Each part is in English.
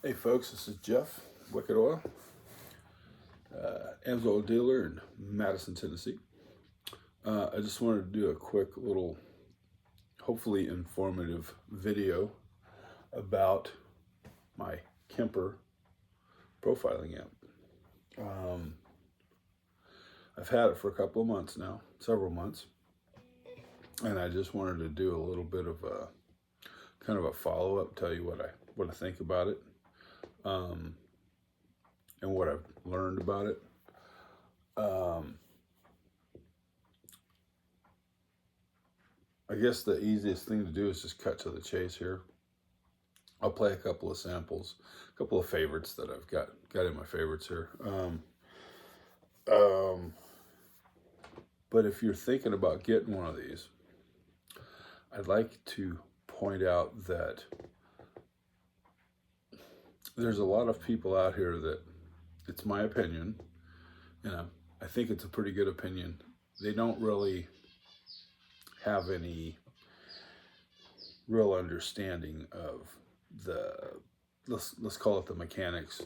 Hey folks, this is Jeff, Wickedoil, Amsoil dealer in Madison, Tennessee. I just wanted to do a quick little, hopefully informative video about my Kemper profiling amp. I've had it for a couple of months now, several months, and I just wanted to do a little bit of a kind of a follow-up, tell you what I think about it, and what I've learned about it. I guess the easiest thing to do is just cut to the chase here. I'll play a couple of samples, a couple of favorites that I've got in my favorites here. But if you're thinking about getting one of these, I'd like to point out that there's a lot of people out here that, it's my opinion, and I think it's a pretty good opinion, they don't really have any real understanding of the, let's call it the mechanics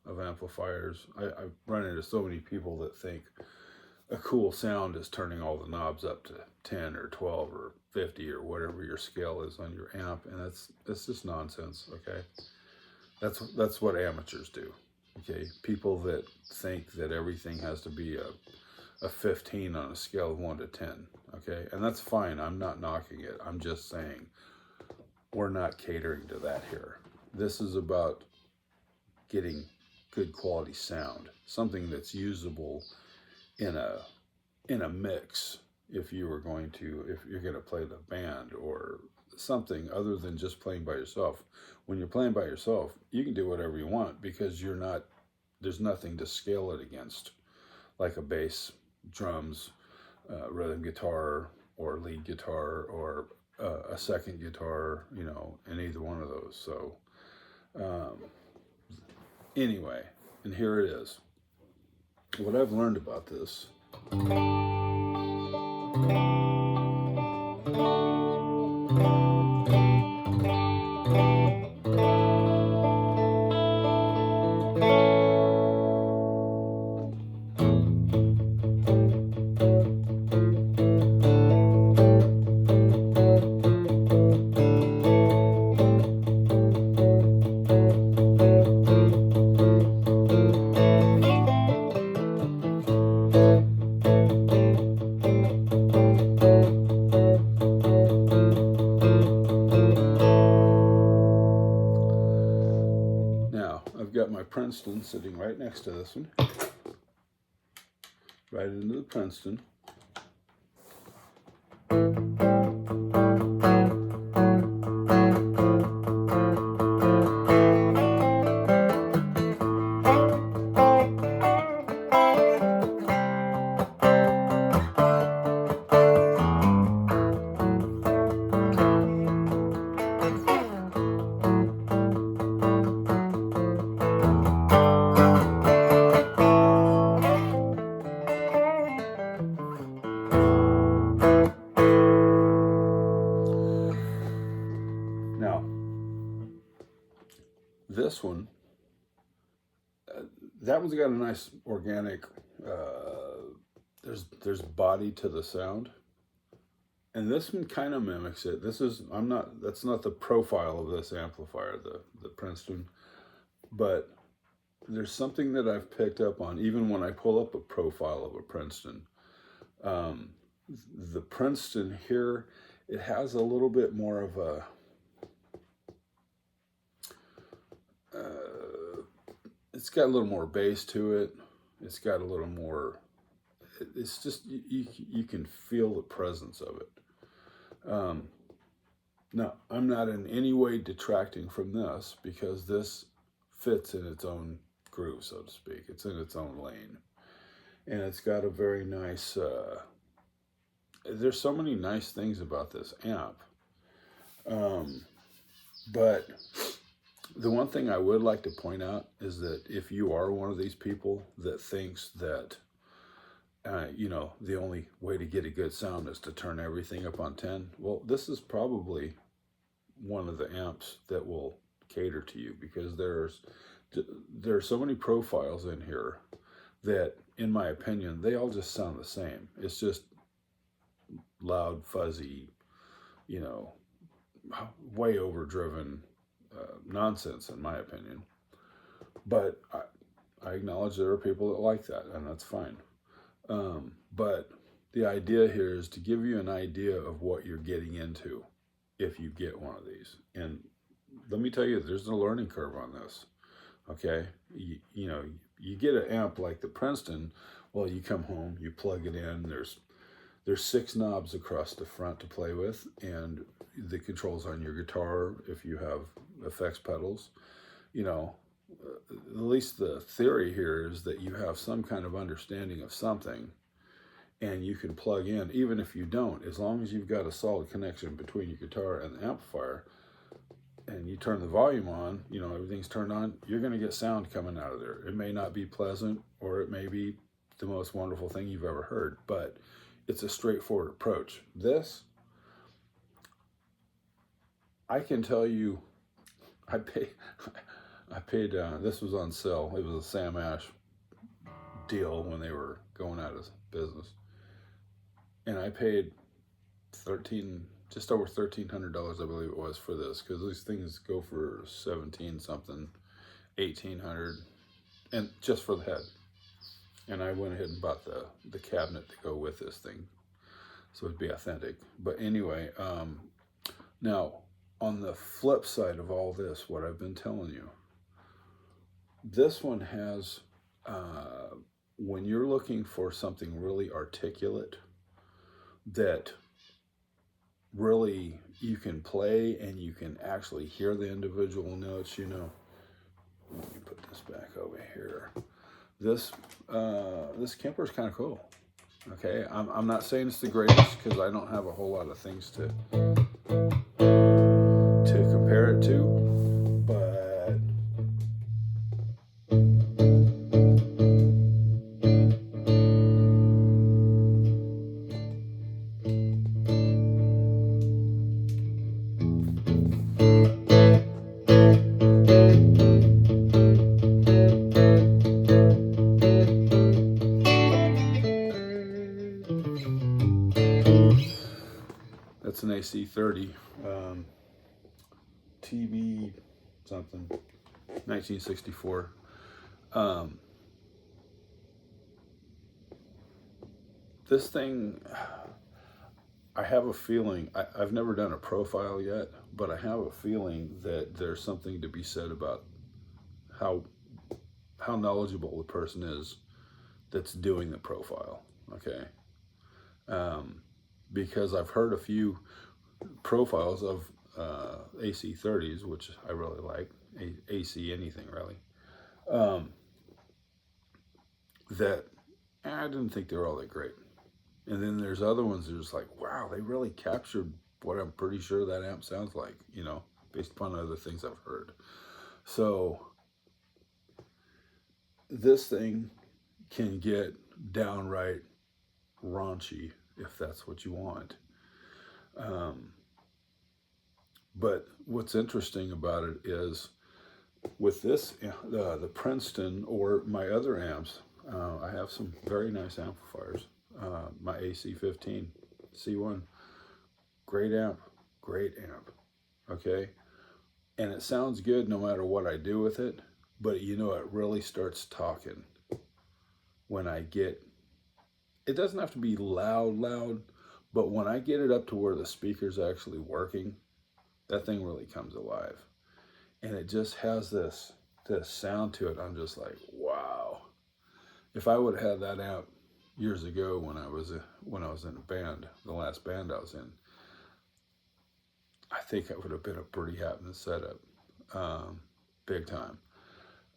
of amplifiers. I've run into so many people that think a cool sound is turning all the knobs up to 10 or 12 or 50 or whatever your scale is on your amp, and that's just nonsense. Okay, that's what amateurs do. Okay, people that think that everything has to be a 15 on a scale of 1 to 10. Okay, and that's fine. I'm not knocking it. I'm just saying we're not catering to that here. This is about getting good quality sound, something that's usable in a mix if you're going to play the band or something other than just playing by yourself. When you're playing by yourself, you can do whatever you want because there's nothing to scale it against, like a bass, drums, rhythm guitar, or lead guitar, or a second guitar, in either one of those. So anyway, and here it is. What I've learned about this. Now, I've got my Princeton sitting right next to this one, right into the Princeton. Now, this one, that one's got a nice organic, there's body to the sound. And this one kind of mimics it. That's not the profile of this amplifier, the Princeton, but there's something that I've picked up on, even when I pull up a profile of a Princeton. The Princeton here, it has a little bit more of a, it's got a little more bass to it. It's got a little more, it's just, you can feel the presence of it. Now, I'm not in any way detracting from this because this fits in its own groove, so to speak. It's in its own lane. And it's got a very nice, there's so many nice things about this amp. But the one thing I would like to point out is that if you are one of these people that thinks that, the only way to get a good sound is to turn everything up on 10, well, this is probably one of the amps that will cater to you, because there's so many profiles in here that, in my opinion, they all just sound the same. It's just loud, fuzzy, you know, way overdriven nonsense, in my opinion. But I acknowledge there are people that like that, and that's fine. But the idea here is to give you an idea of what you're getting into if you get one of these. And let me tell you, there's a learning curve on this. Okay, you know, you get an amp like the Princeton. Well, you come home, you plug it in. There's 6 knobs across the front to play with, and the controls on your guitar if you have effects pedals. You know, at least the theory here is that you have some kind of understanding of something, and you can plug in, even if you don't, as long as you've got a solid connection between your guitar and the amplifier, and you turn the volume on, you know, everything's turned on, you're going to get sound coming out of there. It may not be pleasant, or it may be the most wonderful thing you've ever heard, but it's a straightforward approach. This, I can tell you, I paid, this was on sale. It was a Sam Ash deal when they were going out of business. And I paid just over $1,300, I believe it was, for this, because these things go for 17 something, 1,800, and just for the head. And I went ahead and bought the cabinet to go with this thing, so it'd be authentic. But anyway, now on the flip side of all this, what I've been telling you, this one has, when you're looking for something really articulate that really you can play and you can actually hear the individual notes, you know. Let me put this back over here. This Kemper is kind of cool. Okay, I'm not saying it's the greatest, because I don't have a whole lot of things to compare it to, but that's an AC30, TV something, 1964. This thing, I have a feeling, I've never done a profile yet, but I have a feeling that there's something to be said about how knowledgeable the person is that's doing the profile, okay? Because I've heard a few profiles of AC30s, which I really like, AC anything really, that I didn't think they were all that great. And then there's other ones that are just like, wow, they really captured what I'm pretty sure that amp sounds like, you know, based upon other things I've heard. So this thing can get downright raunchy if that's what you want. But what's interesting about it is, with this, the Princeton or my other amps, I have some very nice amplifiers. My AC15 C1, great amp, okay? And it sounds good no matter what I do with it, but you know, it really starts talking when I get, it doesn't have to be loud, but when I get it up to where the speaker's actually working, that thing really comes alive. And it just has this sound to it. I'm just like, wow. If I would have had that amp years ago when I was in a band, the last band I was in, I think it would have been a pretty happening setup, big time.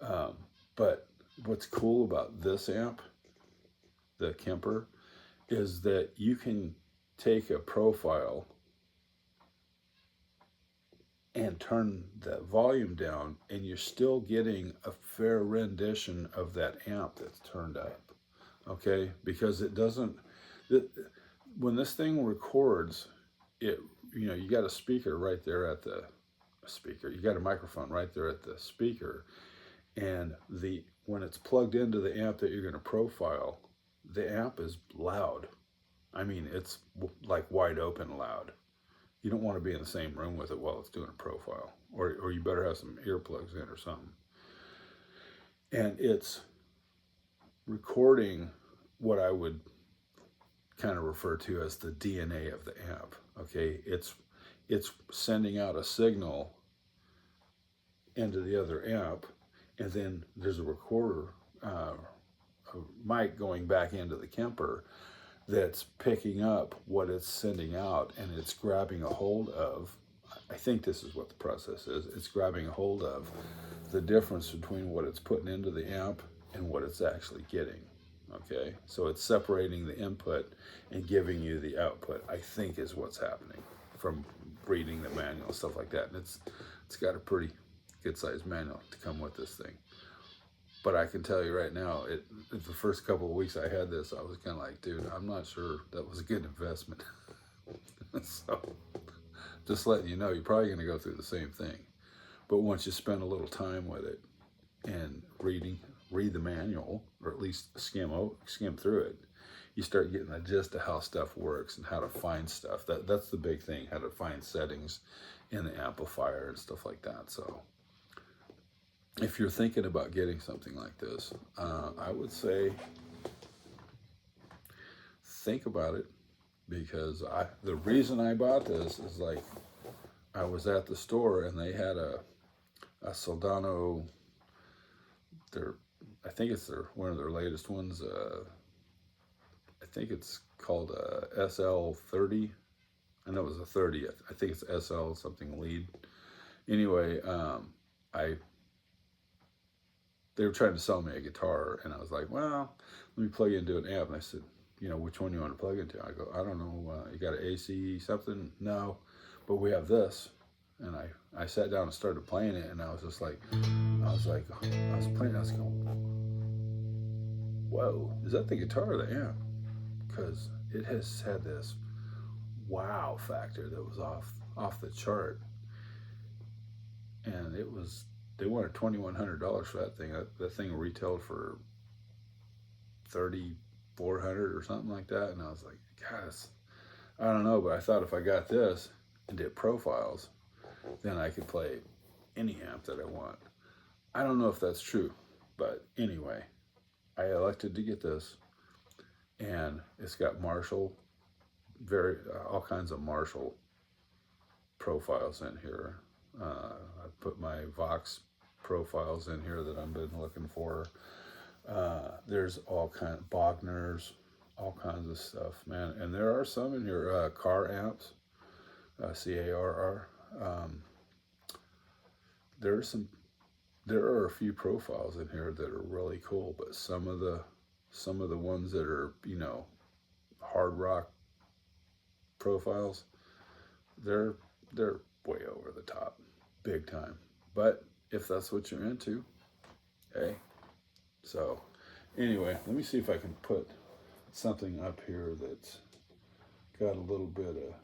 But what's cool about this amp, the Kemper, is that you can take a profile and turn the volume down, and you're still getting a fair rendition of that amp that's turned up, okay? Because it doesn't, when this thing records, it, you know, you got a speaker right there at the speaker. You got a microphone right there at the speaker, and when it's plugged into the amp that you're going to profile, the amp is loud. I mean, it's like wide open loud. You don't want to be in the same room with it while it's doing a profile, or you better have some earplugs in or something. And it's recording what I would kind of refer to as the DNA of the amp. Okay, it's sending out a signal into the other amp, and then there's a recorder, a mic going back into the Kemper that's picking up what it's sending out, and it's grabbing a hold of, I think this is what the process is, it's grabbing a hold of the difference between what it's putting into the amp and what it's actually getting. Okay, so it's separating the input and giving you the output, I think is what's happening from reading the manual and stuff like that. And it's got a pretty good sized manual to come with this thing. But I can tell you right now, the first couple of weeks I had this, I was kind of like, dude, I'm not sure that was a good investment. So just letting you know, you're probably going to go through the same thing. But once you spend a little time with it and read the manual, or at least skim through it, you start getting the gist of how stuff works and how to find stuff. That's the big thing, how to find settings in the amplifier and stuff like that. So if you're thinking about getting something like this, I would say think about it, because the reason I bought this is, like, I was at the store and they had a Soldano, I think it's one of their latest ones. I think it's called SL30. I know it was a 30. I think it's SL something lead. Anyway, they were trying to sell me a guitar, and I was like, well, let me plug into an amp. And I said, which one you want to plug into? I go, I don't know. You got an AC something? No, but we have this. And I sat down and started playing it, and I was playing, I was going, whoa, is that the guitar or the amp? Because it has had this wow factor that was off the chart. And they wanted $2,100 for that thing. That thing retailed for $3,400 or something like that. And I was like, God, I don't know, but I thought if I got this and did profiles, then I could play any amp that I want. I don't know if that's true, but anyway, I elected to get this, and it's got Marshall, all kinds of Marshall profiles in here. I put my Vox profiles in here that I've been looking for. There's all kinds of Bogner's, all kinds of stuff, man. And there are some in here, car amps, CARR. There are a few profiles in here that are really cool, but some of the ones that are, hard rock profiles, they're way over the top, big time. But if that's what you're into, hey. So anyway, let me see if I can put something up here that's got a little bit of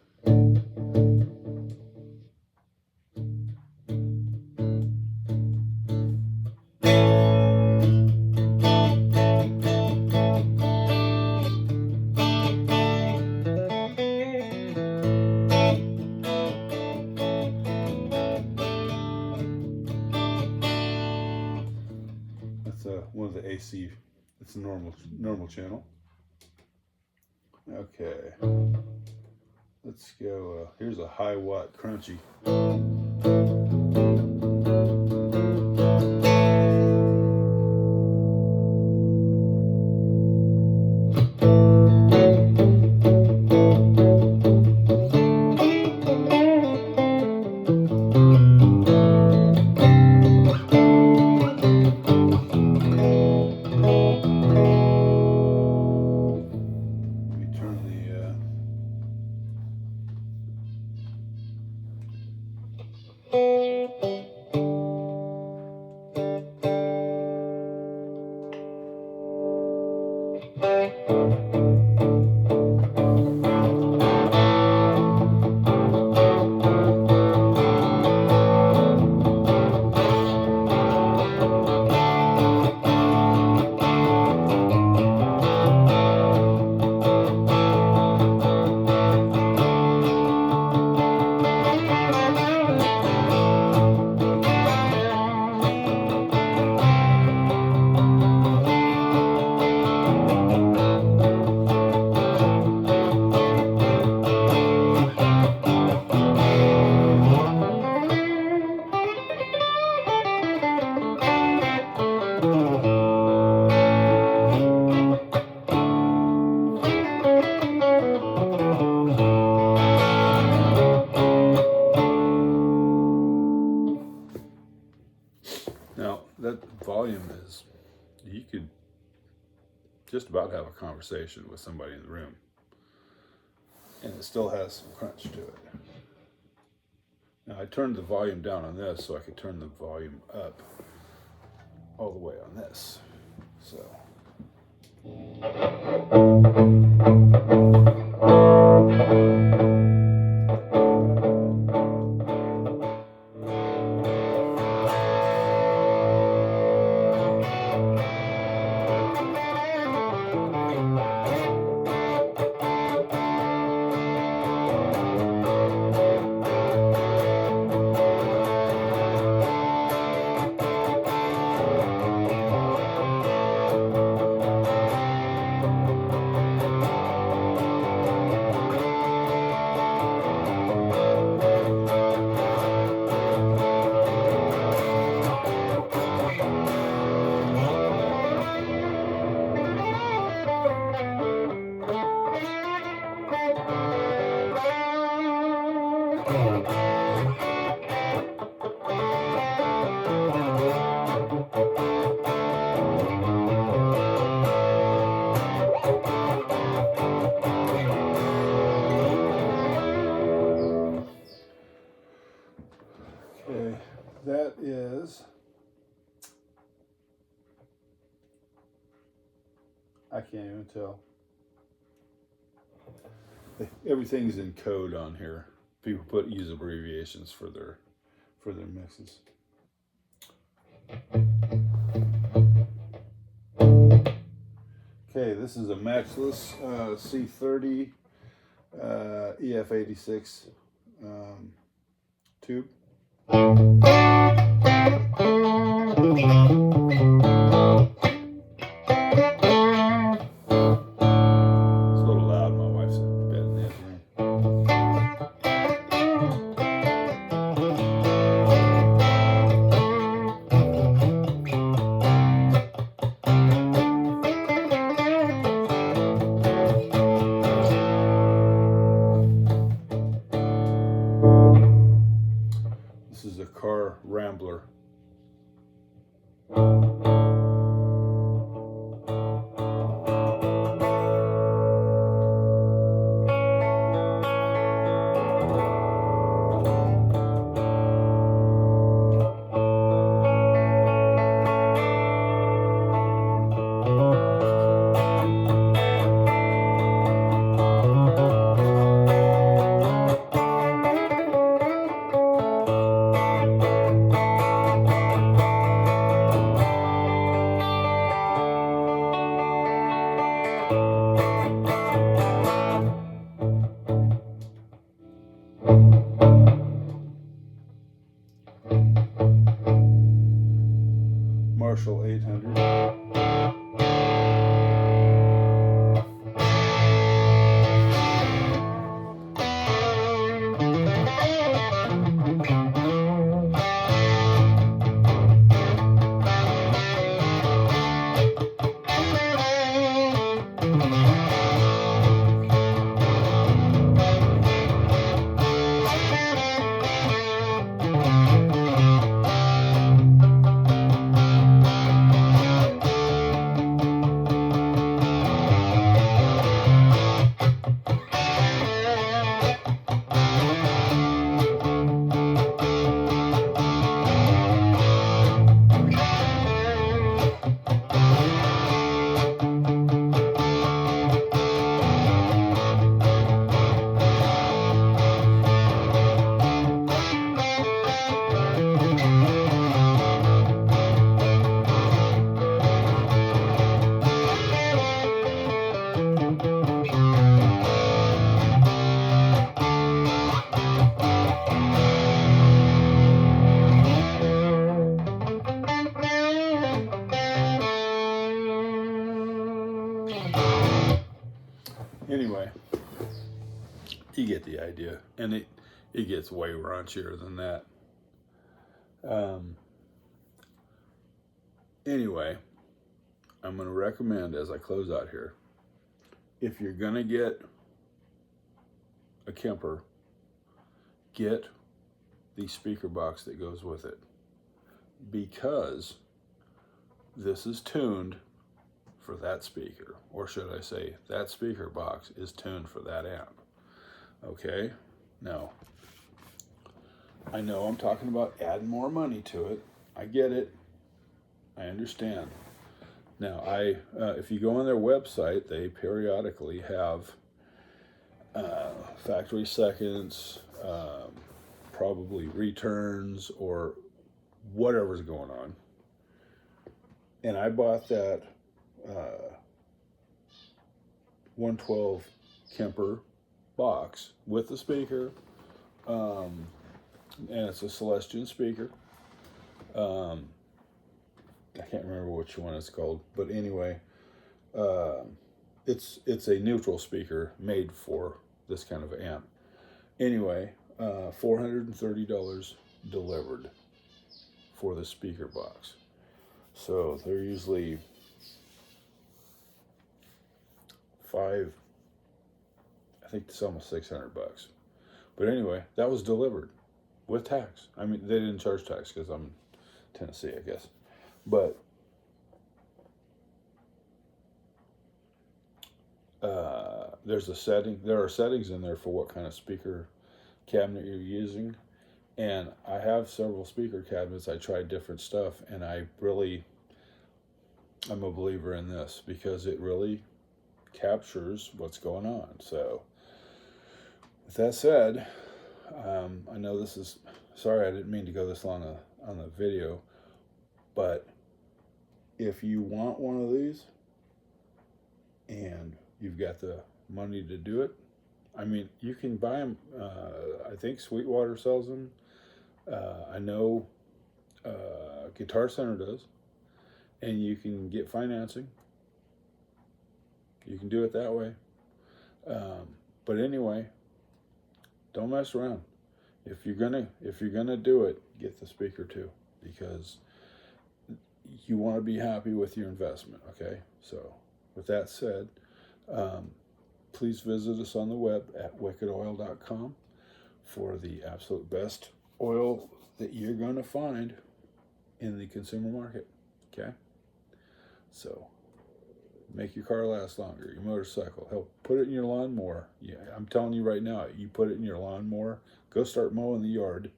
one of the AC. It's a normal channel. Okay, let's go. Here's a high watt crunchy. Now, that volume is, you could just about have a conversation with somebody in the room. And it still has some crunch to it. Now, I turned the volume down on this so I could turn the volume up all the way on this. So. Okay, that is, I can't even tell. Everything's in code on here. People use abbreviations for their mixes. Okay, this is a matchless C30 EF86 tube. This is a car Rambler. Marshall 800. Anyway, you get the idea, and it gets way raunchier than that. Anyway, I'm going to recommend, as I close out here, if you're going to get a Kemper, get the speaker box that goes with it. because this is tuned for that speaker, or should I say that speaker box is tuned for that amp. Okay, now I know I'm talking about adding more money to it. I get it. I understand. Now, if you go on their website, they periodically have factory seconds, probably returns, or whatever's going on. And I bought that 112 Kemper box with the speaker, and it's a Celestion speaker. I can't remember which one it's called, but anyway, it's a neutral speaker made for this kind of amp. Anyway, $430 delivered for the speaker box. So they're usually I think it's almost $600. But anyway, that was delivered with tax. I mean, they didn't charge tax because I'm in Tennessee, I guess. But there's a setting. There are settings in there for what kind of speaker cabinet you're using. And I have several speaker cabinets. I tried different stuff, and I'm a believer in this because it really captures what's going on. So with that said, I know this is, sorry, I didn't mean to go this long on the video, but if you want one of these and you've got the money to do it, I mean, you can buy them. I think Sweetwater sells them. I know Guitar Center does, and you can get financing. You can do it that way. But anyway, don't mess around. If you're gonna do it, get the speaker too, because you want to be happy with your investment. Okay. So with that said, please visit us on the web at wickedoil.com for the absolute best oil that you're going to find in the consumer market. Okay. So make your car last longer, your motorcycle. Help put it in your lawnmower. Yeah, I'm telling you right now, you put it in your lawnmower, go start mowing the yard,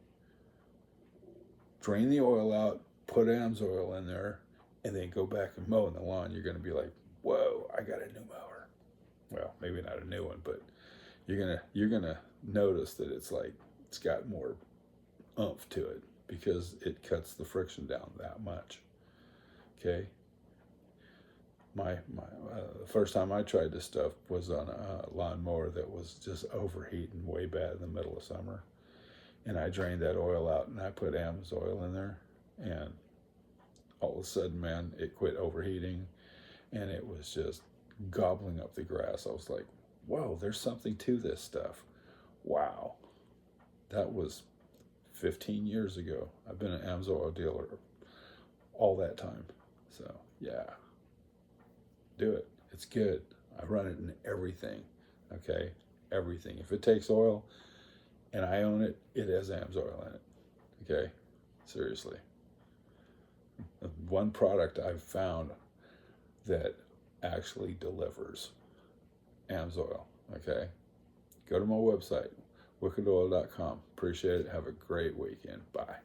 drain the oil out, put Amsoil in there, and then go back and mow in the lawn. You're going to be like, whoa, I got a new mower. Well, maybe not a new one, but you're gonna notice that it's got more oomph to it because it cuts the friction down that much. Okay. The first time I tried this stuff was on a lawnmower that was just overheating way bad in the middle of summer, and I drained that oil out and I put Amsoil in there, and all of a sudden, man, it quit overheating, and it was just gobbling up the grass. I was like, whoa, there's something to this stuff. Wow. That was 15 years ago. I've been an Amsoil dealer all that time. So, yeah. Do it. It's good. I run it in everything. Okay? Everything. If it takes oil and I own it, it has Amsoil in it. Okay? Seriously. One product I've found that actually delivers Amsoil. Okay? Go to my website, wickedoil.com. Appreciate it. Have a great weekend. Bye.